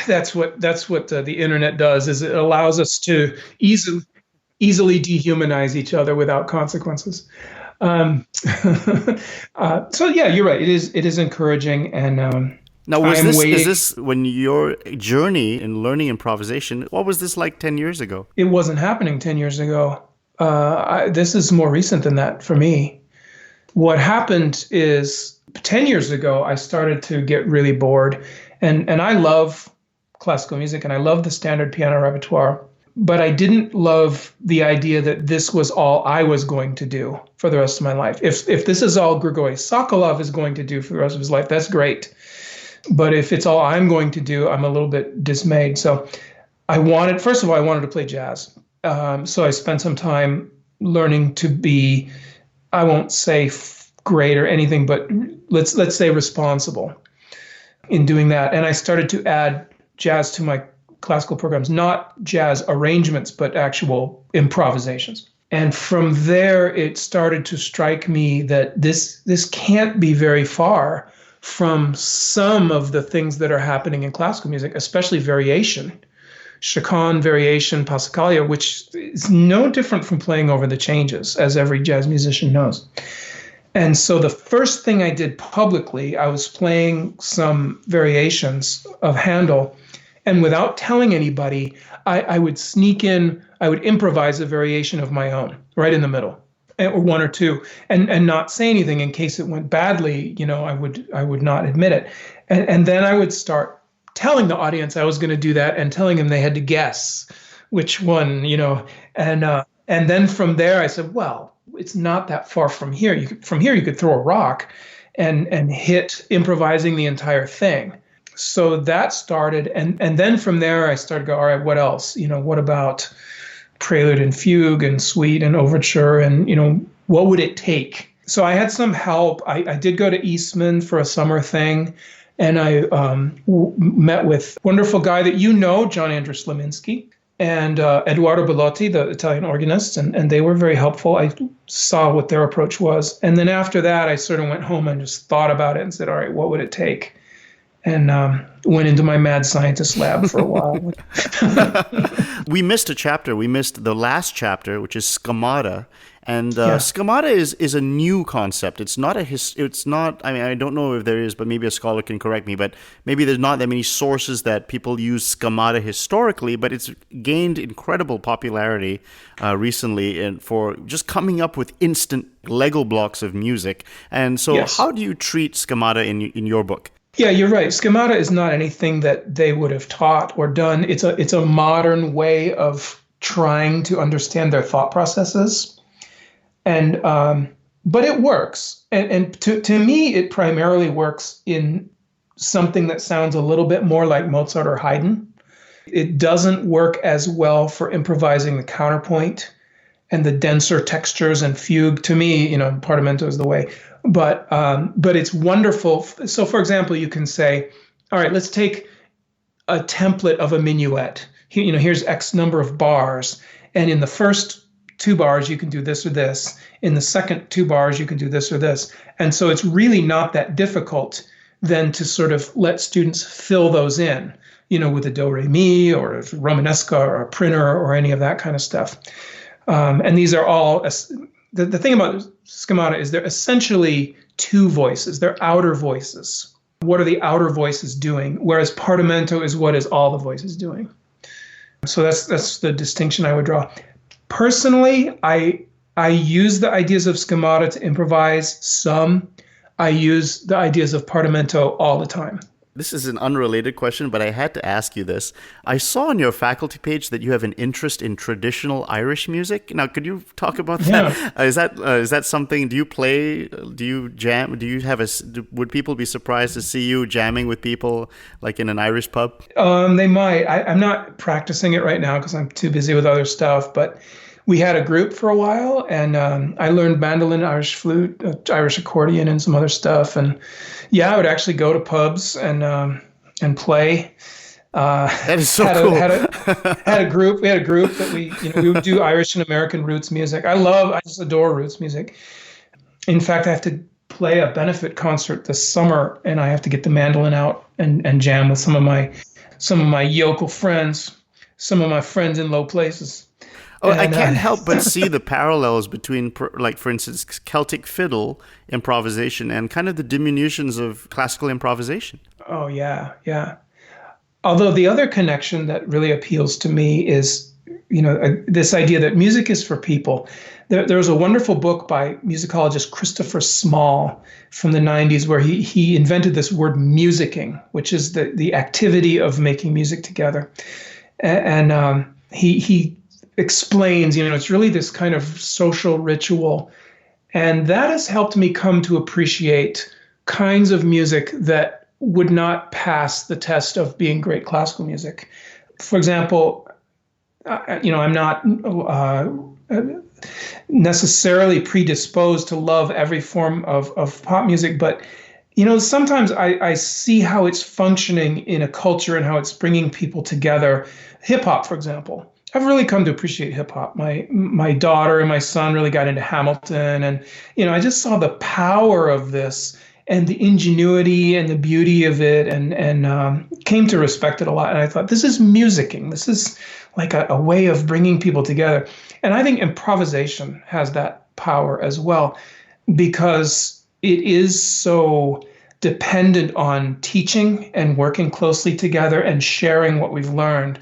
that's what the internet does. Is it allows us to easily dehumanize each other without consequences. So yeah, you're right. It is encouraging, and now is this when your journey in learning improvisation? What was this like 10 years ago? It wasn't happening 10 years ago. This is more recent than that for me. What happened is 10 years ago, I started to get really bored, and I love classical music and I love the standard piano repertoire. But I didn't love the idea that this was all I was going to do for the rest of my life. If this is all Grigori Sokolov is going to do for the rest of his life, that's great. But if it's all I'm going to do, I'm a little bit dismayed. So first of all, I wanted to play jazz. So I spent some time learning to be, I won't say great or anything, but let's say responsible in doing that. And I started to add jazz to my classical programs, not jazz arrangements, but actual improvisations. And from there, it started to strike me that this can't be very far from some of the things that are happening in classical music, especially variation, chaconne, variation, passacaglia, which is no different from playing over the changes, as every jazz musician knows. And so the first thing I did publicly, I was playing some variations of Handel. And without telling anybody, I would sneak in, I would improvise a variation of my own right in the middle, or one or two, and not say anything in case it went badly. You know, I would not admit it. And then I would start telling the audience I was going to do that and telling them they had to guess which one, you know. And then from there I said, well, it's not that far from here. From here you could throw a rock and hit improvising the entire thing. So that started, and then from there I started to go, all right, what else? You know, what about prelude and fugue and suite and overture, and, you know, what would it take? So I had some help. I did go to Eastman for a summer thing, and I met with a wonderful guy that you know, John Andrew Sleminski, and Eduardo Bellotti, the Italian organist, and they were very helpful. I saw what their approach was. And then after that, I sort of went home and just thought about it and said, all right, what would it take? And went into my mad scientist lab for a while. We missed a chapter. We missed the last chapter, which is schemata. And schemata is a new concept. It's not I mean, I don't know if there is, but maybe a scholar can correct me, but maybe there's not that many sources that people use schemata historically, but it's gained incredible popularity recently and for just coming up with instant Lego blocks of music. And so How do you treat schemata in your book? Yeah, you're right. Schemata is not anything that they would have taught or done. It's a modern way of trying to understand their thought processes, and but it works. And to me, it primarily works in something that sounds a little bit more like Mozart or Haydn. It doesn't work as well for improvising the counterpoint and the denser textures and fugue. To me, you know, Partimento is the way. But it's wonderful. So, for example, you can say, all right, let's take a template of a minuet. Here's X number of bars. And in the first 2 bars, you can do this or this. In the second 2 bars, you can do this or this. And so it's really not that difficult then to sort of let students fill those in, you know, with a do, re, mi, or a Romanesca or a Printer or any of that kind of stuff. And these are all... The thing about schemata is they're essentially 2 voices. They're outer voices. What are the outer voices doing? Whereas Partimento is what is all the voices doing. So that's the distinction I would draw. Personally, I use the ideas of schemata to improvise some. I use the ideas of Partimento all the time. This is an unrelated question, but I had to ask you this. I saw on your faculty page that you have an interest in traditional Irish music. Now, could you talk about that? Yeah. Is that something? Do you play? Do you jam? Do you have would people be surprised to see you jamming with people like in an Irish pub? They might. I'm not practicing it right now because I'm too busy with other stuff, but we had a group for a while, and I learned mandolin, Irish flute, Irish accordion, and some other stuff. And yeah, I would actually go to pubs and play. That is so cool. Had a group. We had a group that we would do Irish and American roots music. I just adore roots music. In fact, I have to play a benefit concert this summer, and I have to get the mandolin out and jam with some of my yokel friends, some of my friends in low places. Oh, I can't help but see the parallels between, like, for instance, Celtic fiddle improvisation and kind of the diminutions of classical improvisation. Oh, yeah, yeah. Although the other connection that really appeals to me is, this idea that music is for people. There was a wonderful book by musicologist Christopher Small from the 90s where he invented this word musicking, which is the activity of making music together. And he explains, it's really this kind of social ritual. And that has helped me come to appreciate kinds of music that would not pass the test of being great classical music. For example, I'm not necessarily predisposed to love every form of pop music, but sometimes I see how it's functioning in a culture and how it's bringing people together. Hip hop, for example. I've really come to appreciate hip hop. My daughter and my son really got into Hamilton, and I just saw the power of this and the ingenuity and the beauty of it, and came to respect it a lot. And I thought, this is musicking. This is like a way of bringing people together. And I think improvisation has that power as well, because it is so dependent on teaching and working closely together and sharing what we've learned.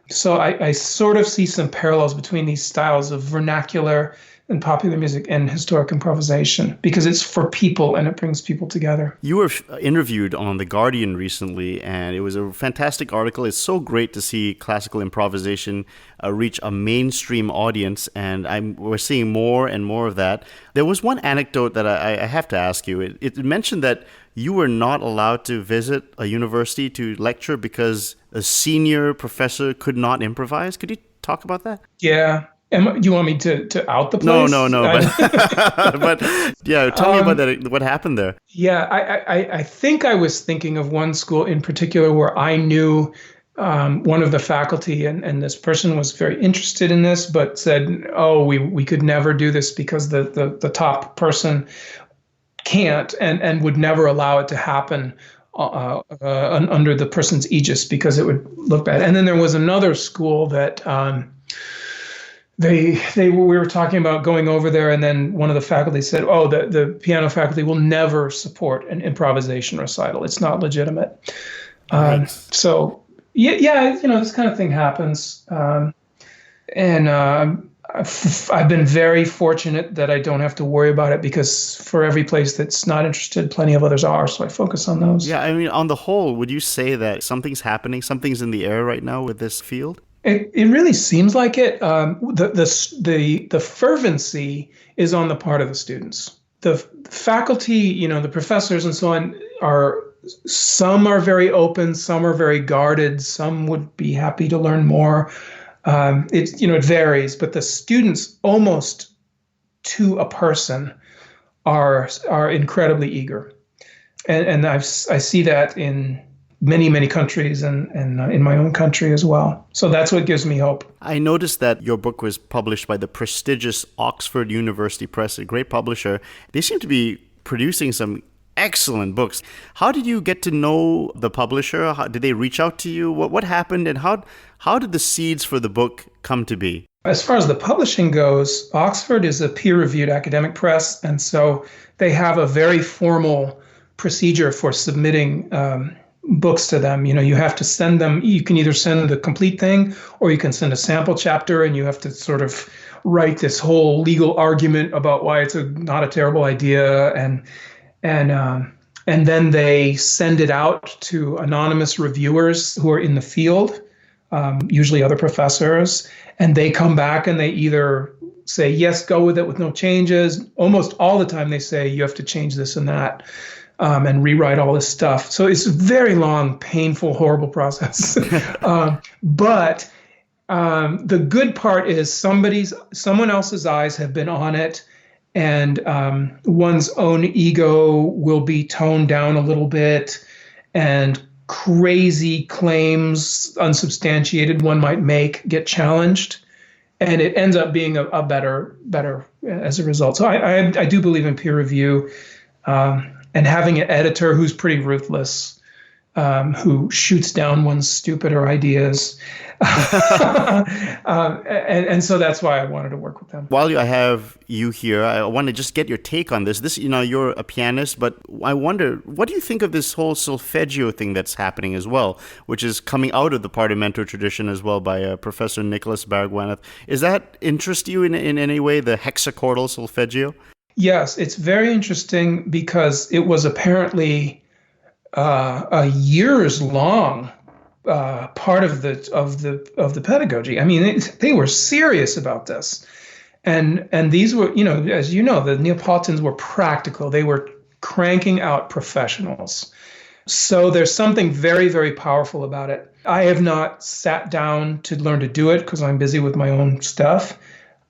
So I sort of see some parallels between these styles of vernacular and popular music and historic improvisation, because it's for people and it brings people together. You were interviewed on The Guardian recently, and it was a fantastic article. It's so great to see classical improvisation reach a mainstream audience, and we're seeing more and more of that. There was one anecdote that I have to ask you. It mentioned that you were not allowed to visit a university to lecture because a senior professor could not improvise. Could you talk about that? Yeah. You want me to out the place? No. But yeah, tell me about that. What happened there? Yeah, I think I was thinking of one school in particular where I knew one of the faculty, and this person was very interested in this, but said, "Oh, we could never do this because the top person can't and would never allow it to happen under the person's aegis because it would look bad." And then there was another school that we were talking about going over there, and then one of the faculty said, "Oh, the piano faculty will never support an improvisation recital. It's not legitimate." Right. So yeah, this kind of thing happens, and I've been very fortunate that I don't have to worry about it, because for every place that's not interested, plenty of others are. So I focus on those. Yeah, I mean, on the whole, would you say that something's happening, something's in the air right now with this field? It really seems like it. The fervency is on the part of the students. The faculty, the professors and so on, some are very open, some are very guarded, some would be happy to learn more. It varies, but the students, almost to a person, are incredibly eager, and I see that in many countries and in my own country as well. So that's what gives me hope. I noticed that your book was published by the prestigious Oxford University Press, a great publisher. They seem to be producing some excellent books. How did you get to know the publisher? Did they reach out to you? What happened, and how did the seeds for the book come to be? As far as the publishing goes, Oxford is a peer-reviewed academic press, and so they have a very formal procedure for submitting books to them. You have to send them, you can either send the complete thing or you can send a sample chapter, and you have to sort of write this whole legal argument about why it's not a terrible idea. And then they send it out to anonymous reviewers who are in the field, usually other professors, and they come back and they either say, yes, go with it with no changes. Almost all the time they say, you have to change this and that, and rewrite all this stuff. So it's a very long, painful, horrible process. But the good part is someone else's eyes have been on it, and one's own ego will be toned down a little bit, and crazy claims, unsubstantiated, one might make, get challenged, and it ends up being a better as a result. So I do believe in peer review, and having an editor who's pretty ruthless, who shoots down one's stupider ideas. And so that's why I wanted to work with them. While I have you here, I want to just get your take on this. You're a pianist, but I wonder, what do you think of this whole solfeggio thing that's happening as well, which is coming out of the Partimento tradition as well by Professor Nicholas Baragwanath? Is that interest you in any way, the hexachordal solfeggio? Yes, it's very interesting because it was apparently a years-long part of the pedagogy. I mean, they were serious about this, and these were, as you know, the Neapolitans were practical. They were cranking out professionals. So there's something very, very powerful about it. I have not sat down to learn to do it because I'm busy with my own stuff.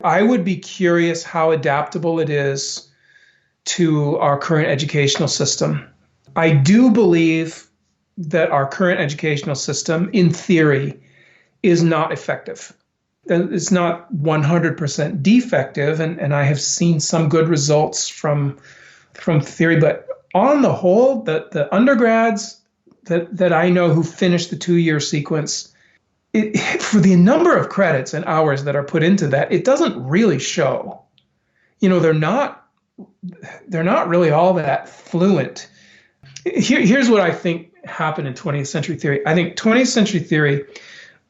I would be curious how adaptable it is to our current educational system. I do believe that our current educational system, in theory, is not effective. It's not 100% defective, and I have seen some good results from theory. But on the whole, the undergrads that I know who finished the 2-year sequence, for the number of credits and hours that are put into that, it doesn't really show. They're not really all that fluent. Here's what I think happened in 20th century theory. I think 20th century theory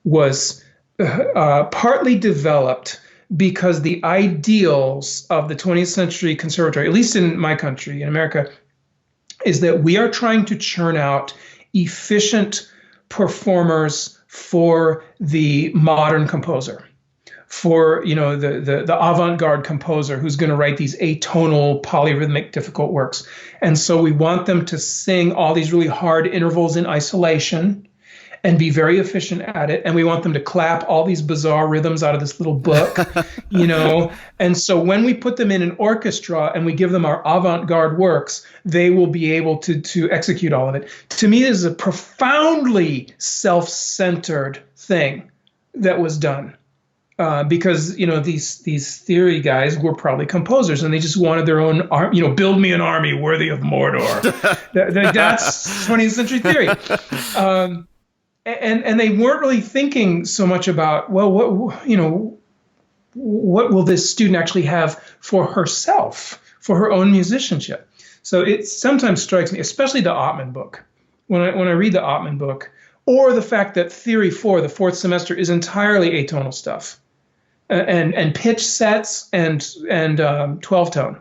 was partly developed because the ideals of the 20th century conservatory, at least in my country, in America, is that we are trying to churn out efficient performers for the modern composer, for the avant-garde composer who's going to write these atonal, polyrhythmic, difficult works. And so we want them to sing all these really hard intervals in isolation and be very efficient at it. And we want them to clap all these bizarre rhythms out of this little book, And so when we put them in an orchestra and we give them our avant-garde works, they will be able to execute all of it. To me, this is a profoundly self-centered thing that was done. Because these theory guys were probably composers, and they just wanted their own build me an army worthy of Mordor. That's 20th century theory, and they weren't really thinking so much about what will this student actually have for herself, for her own musicianship. So it sometimes strikes me, especially the Ottman book, when I read the Ottman book, or the fact that Theory 4, the 4th semester, is entirely atonal stuff. And pitch sets and 12-tone.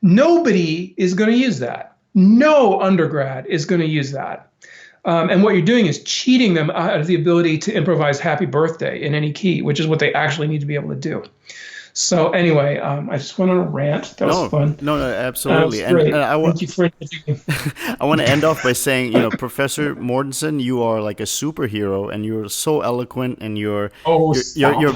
Nobody is going to use that. No undergrad is going to use that. And what you're doing is cheating them out of the ability to improvise Happy Birthday in any key, which is what they actually need to be able to do. So anyway, I just went on a rant. That was fun. No, absolutely. And thank you for introducing me. I want to end off by saying, Professor Mortensen, you are like a superhero, and you're so eloquent, and you're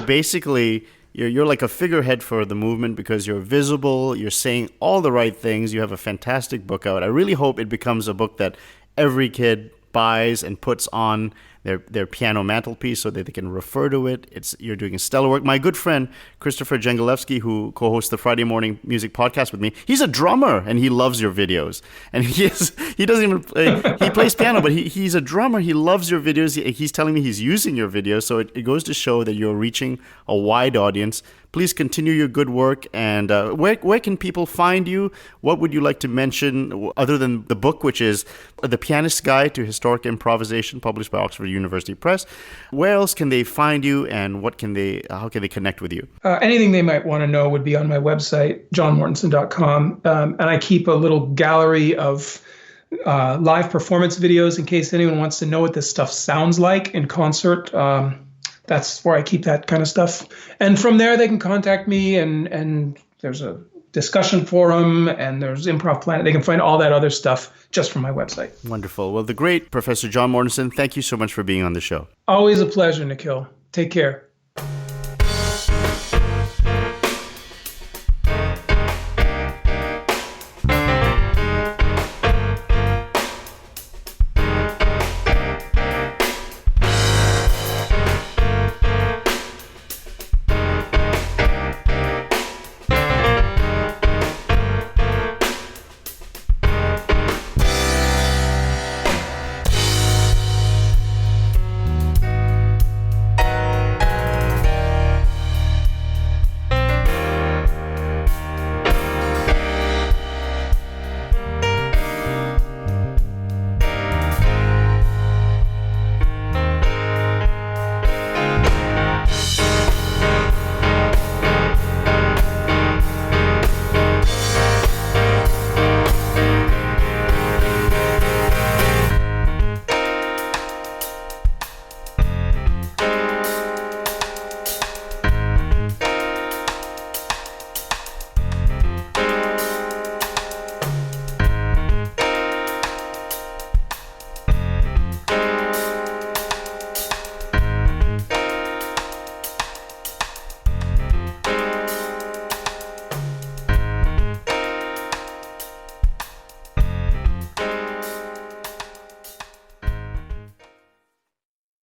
basically you're like a figurehead for the movement because you're visible. You're saying all the right things. You have a fantastic book out. I really hope it becomes a book that every kid buys and puts on their piano mantelpiece so that they can refer to it. You're doing a stellar work. My good friend Christopher Jengalewski, who co-hosts the Friday Morning Music Podcast with me, he's a drummer and he loves your videos. And he doesn't even he plays piano, but he's a drummer. He loves your videos. He's telling me he's using your videos, so it goes to show that you're reaching a wide audience. Please continue your good work. And where can people find you? What would you like to mention other than the book, which is The Pianist's Guide to Historic Improvisation, published by Oxford University Press? Where else can they find you, and how can they connect with you? Anything they might want to know would be on my website, johnmortensen.com. And I keep a little gallery of live performance videos in case anyone wants to know what this stuff sounds like in concert. That's where I keep that kind of stuff. And from there, they can contact me, and there's a discussion forum, and there's Improv Planet. They can find all that other stuff just from my website. Wonderful. Well, the great Professor John Mortensen, thank you so much for being on the show. Always a pleasure, Nikhil. Take care.